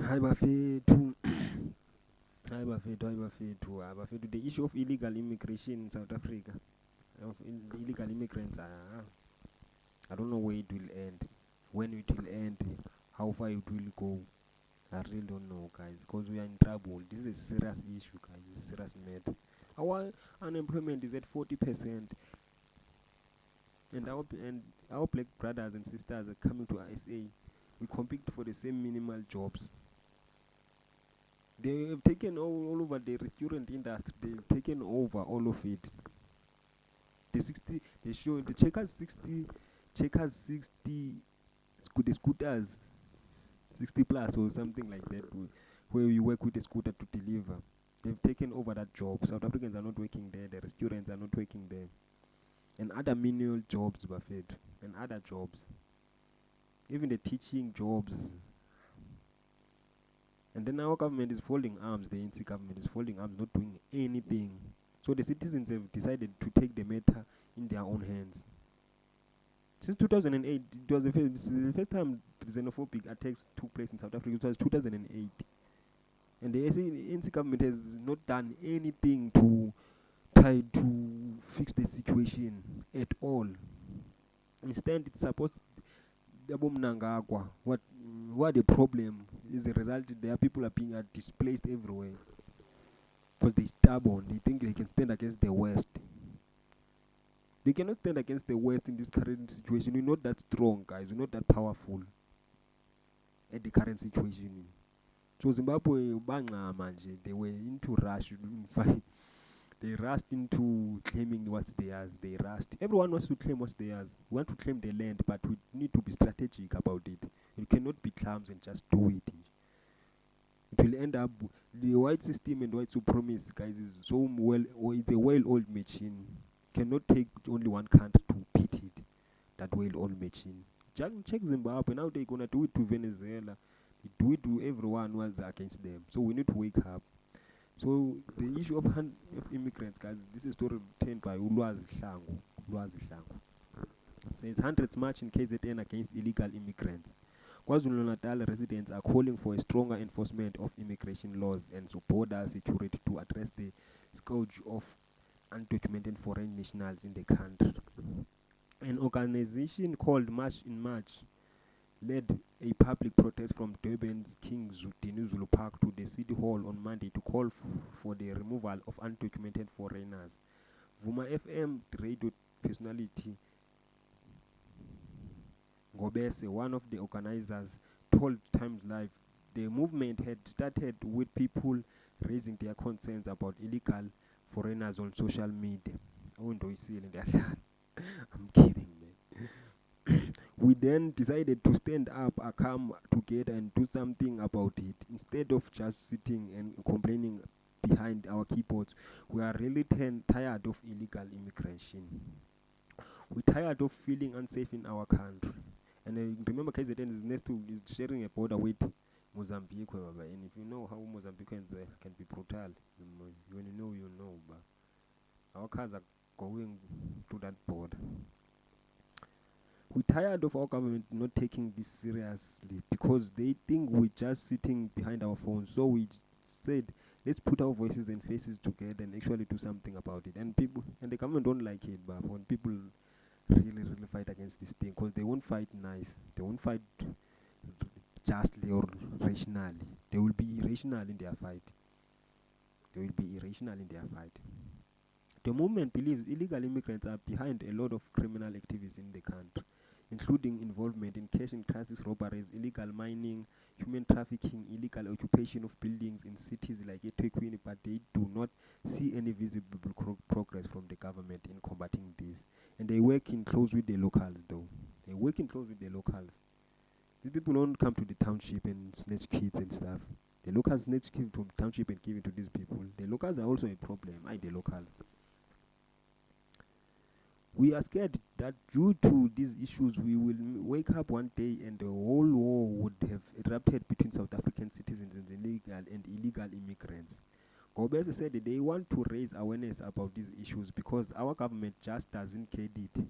Hi Bafethu. Hi Bafethu. The issue of illegal immigration in South Africa, illegal immigrants, I don't know where it will end, when it will end, how far it will go. I really don't know, guys, because we are in trouble. This is a serious issue, guys. It's a serious matter. Our unemployment is at 40%, and our black brothers and sisters are coming to SA. We compete for the same minimal jobs. They have taken all over the restaurant industry. They've taken over all of it. The 60, they show the checkers 60, the scooters 60 plus or something like that, where you work with a scooter to deliver. They've taken over that job. South Africans are not working there. The restaurants are not working there, and other menial jobs, Buffett, and other jobs, even the teaching jobs. And then our government is folding arms. The NC government is folding arms, not doing anything. So the citizens have decided to take the matter in their own hands. Since 2008, it was the first time xenophobic attacks took place in South Africa. It was 2008. And the ANC government has not done anything to try to fix the situation at all. Instead, it's supposed what the problem is a result their people are being displaced everywhere because they're stubborn. They think they can stand against the West. They cannot stand against the West in this current situation. We're not that strong, guys. We're not that powerful at the current situation. So Zimbabwe, they were into rush. They rushed into claiming what's theirs. They rushed. Everyone wants to claim what's theirs. We want to claim the land, but we need to be strategic about it. You cannot be clumsy and just do it. It will end up the white system and white supremacy, guys, is so well, or it's a well-oiled machine. Cannot take only one country to beat it. That well-oiled machine. Check Zimbabwe. Now they're gonna do it to Venezuela. They do it to everyone who was against them. So we need to wake up. So the issue of immigrants, guys, this is story obtained by Ulwazi Hlangu. It says hundreds march in KZN against illegal immigrants. KwaZulu-Natal residents are calling for a stronger enforcement of immigration laws and border security to address the scourge of undocumented foreign nationals in the country. An organization called March in March led a public protest from Durban's King Dinuzulu Park to the City Hall on Monday to call for the removal of undocumented foreigners. Vuma FM radio personality Ngobese, one of the organizers, told Times Live the movement had started with people raising their concerns about illegal foreigners on social media. I'm kidding, man. We then decided to stand up, come together and do something about it. Instead of just sitting and complaining behind our keyboards, we are really tired of illegal immigration. We're tired of feeling unsafe in our country. And remember, KZN is next to is sharing a border with Mozambique. And if you know how Mozambicans can be brutal, when you know, you know. But our cars are going to that border. We're tired of our government not taking this seriously because they think we're just sitting behind our phones. So we said, let's put our voices and faces together and actually do something about it. And the government don't like it, but when people really fight against this thing, because they won't fight nice, they won't fight justly or rationally. They will be irrational in their fight. The movement believes illegal immigrants are behind a lot of criminal activities in the country, including involvement in cash and crisis robberies, illegal mining, human trafficking, illegal occupation of buildings in cities like eThekwini, but they do not see any visible progress from the government in combating this. And they work in close with the locals, though. These people don't come to the township and snatch kids and stuff. The locals snatch kids from the township and give it to these people. The locals are also a problem. The locals. We are scared that due to these issues, we will wake up one day and the whole war would have erupted between South African citizens and illegal immigrants. Gobese said that they want to raise awareness about these issues because our government just doesn't care it.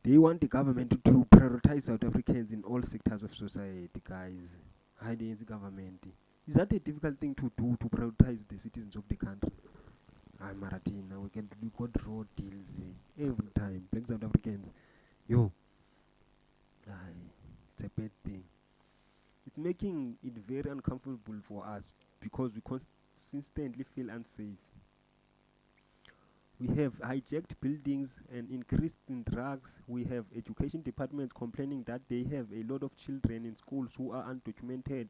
They want the government to prioritize South Africans in all sectors of society, guys. the government. Is that a difficult thing to do to prioritize the citizens of the country? Maratina, we got road deals every time. Black South Africans, yo, it's a bad thing. It's making it very uncomfortable for us because we consistently feel unsafe. We have hijacked buildings and increased in drugs. We have education departments complaining that they have a lot of children in schools who are undocumented.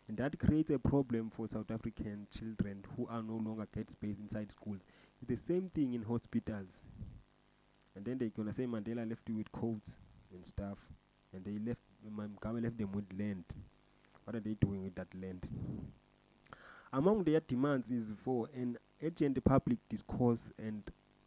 And that creates a problem for South African children who are no longer get space inside schools. It's the same thing in hospitals. And then they're gonna say Mandela left you with coats and stuff. And they left Mugabe left them with land. What are they doing with that land? Among their demands is for an urgent public discourse and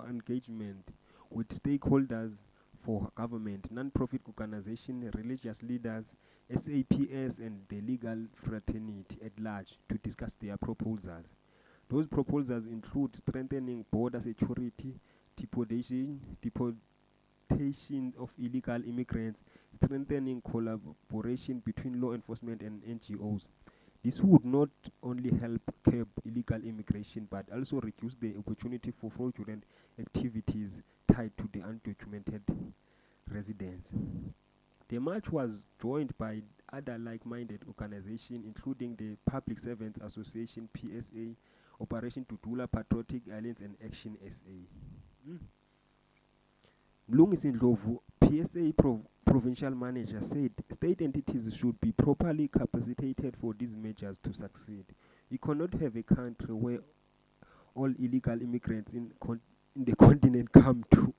engagement with stakeholders for government, non-profit organization, religious leaders, SAPS and the legal fraternity at large to discuss their proposals. Those proposals include strengthening border security, deportation of illegal immigrants, strengthening collaboration between law enforcement and NGOs. This would not only help curb illegal immigration but also reduce the opportunity for fraudulent activities tied to the undocumented residents. The march was joined by other like-minded organizations including the Public Servants Association PSA, Operation Dudula, Patriotic Alliance and Action SA. Mlungisi Ndlovu, PSA provincial manager, said state entities should be properly capacitated for these measures to succeed. We cannot have a country where all illegal immigrants in the continent come to.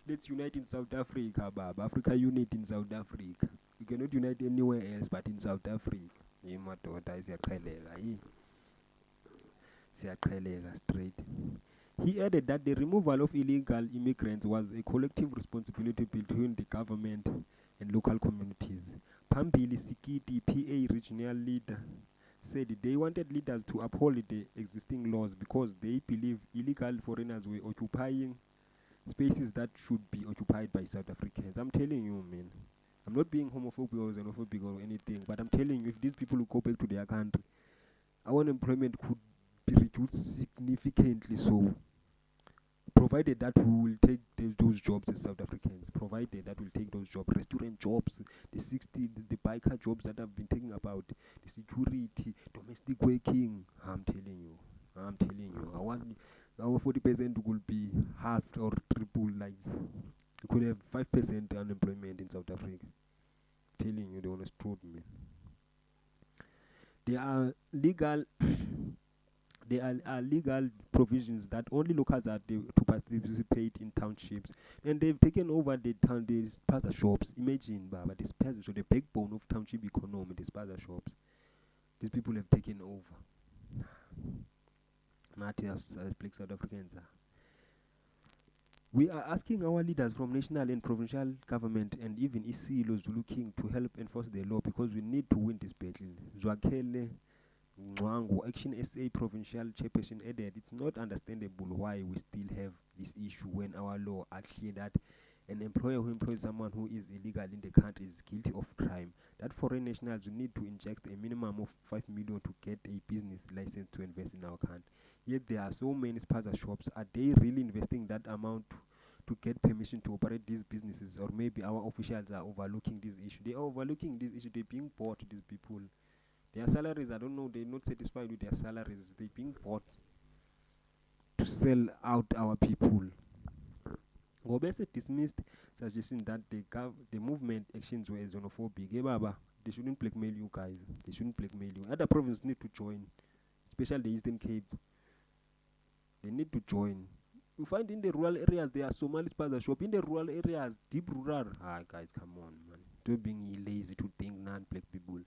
Let's unite in South Africa, Baba. Africa unite in South Africa. We cannot unite anywhere else but in South Africa. Straight. He added that the removal of illegal immigrants was a collective responsibility between the government and local communities. Pambili Sikiti, PA regional leader, said they wanted leaders to uphold the existing laws because they believe illegal foreigners were occupying spaces that should be occupied by South Africans. I'm telling you, man. I'm not being homophobic or xenophobic or anything, but I'm telling you, if these people will go back to their country, our unemployment could be reduced significantly. So, provided that we will take those jobs as South Africans, provided that we'll take those jobs, restaurant jobs, the biker jobs that I've been talking about, the security, domestic working. I'm telling you, I want our 40% will be halved or triple. Like you could have 5% unemployment in South Africa. I'm telling you, the honest truth, man. There are legal provisions that only locals are to participate in townships, and they've taken over the spaza shops. Imagine, Baba, the spaza shop, the backbone of township economy, the spaza shops. These people have taken over. Not as Black South Africans are. We are asking our leaders from national and provincial government and even Isilo Zulu King to help enforce the law because we need to win this battle. Zwakele Ngwangu, Action SA provincial chairperson, added, it's not understandable why we still have this issue when our law are clear that an employer who employs someone who is illegal in the country is guilty of crime. That foreign nationals will need to inject a minimum of 5 million to get a business license to invest in our country. Yet there are so many spaza shops. Are they really investing that amount to get permission to operate these businesses? Or maybe our officials are overlooking this issue. They are overlooking this issue. They're being bought, these people. Their salaries, I don't know, they're not satisfied with their salaries. They're being bought to sell out our people. Gobese dismissed suggestion that the movement actions were xenophobic. Hey, Baba, they shouldn't blackmail you guys. They shouldn't blackmail you. Other provinces need to join, especially the Eastern Cape. They need to join. You find in the rural areas there are Somali spaza shop. In the rural areas, deep rural. Guys, come on, man. Don't being lazy to think non-black people.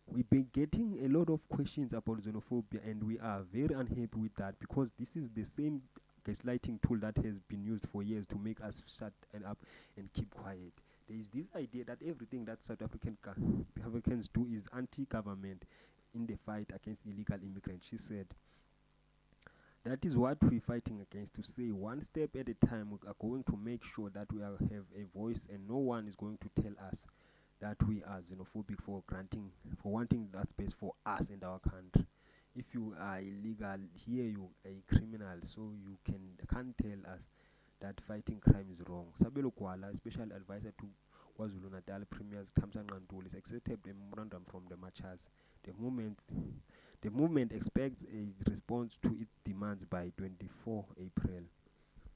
We've been getting a lot of questions about xenophobia, and we are very unhappy with that because this is the same gaslighting tool that has been used for years to make us shut up and keep quiet. There is this idea that everything that South Africans do is anti-government in the fight against illegal immigrants. She said, that is what we're fighting against, to say one step at a time we are going to make sure that we have a voice and no one is going to tell us that we are xenophobic for wanting that space for us and our country. If you are illegal here, you are a criminal, so you can't tell us that fighting crime is wrong. Sabelo Kuala, special advisor to KwaZulu Natal Premier's Kamsan Ngantul, is accepted a memorandum from the marchers. The movement expects a response to its demands by 24 April.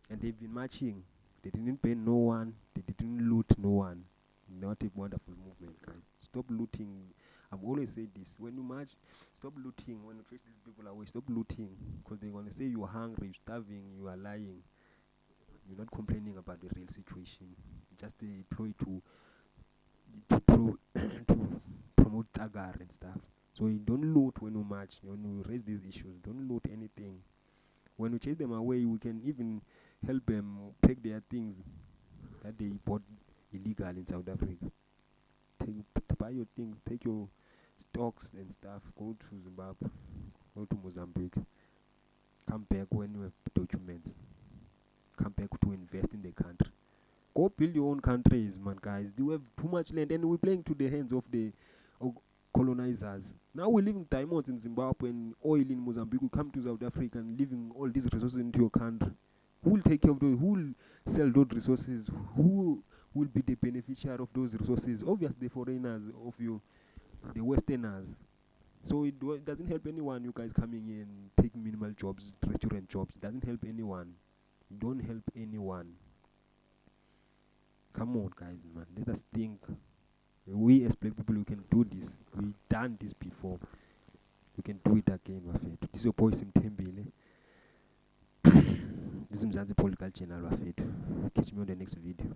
And they've been marching. They didn't pay no one. They didn't loot no one. Not a wonderful movement, guys. Stop looting. I've always said this. When you march, stop looting. When you chase these people away, stop looting. Because they're going to say you are hungry, you're starving, you are lying. You're not complaining about the real situation. Just a ploy to promote agar and stuff. So you don't loot when you march. When you raise these issues, don't loot anything. When we chase them away, we can even help them take their things that they bought illegal in South Africa. Buy your things, take your stocks and stuff, go to Zimbabwe, go to Mozambique, come back when you have documents, come back to invest in the country. Go build your own countries, man, guys. You have too much land, and we're playing to the hands of the colonizers. Now we're leaving diamonds in Zimbabwe and oil in Mozambique. We come to South Africa and leaving all these resources into your country. Who will take care of those? Who will sell those resources? Who will be the beneficiary of those resources? Obviously, the foreigners of you, the Westerners. So it doesn't help anyone. You guys coming in, taking minimal jobs, restaurant jobs. It doesn't help anyone. Don't help anyone. Come on, guys, man. Let us think. We as black people, we can do this. We've done this before. We can do it again, Wafetu. This is your boy Simtembile. This is Mzansi Political Channel, Wafetu. Catch me on the next video.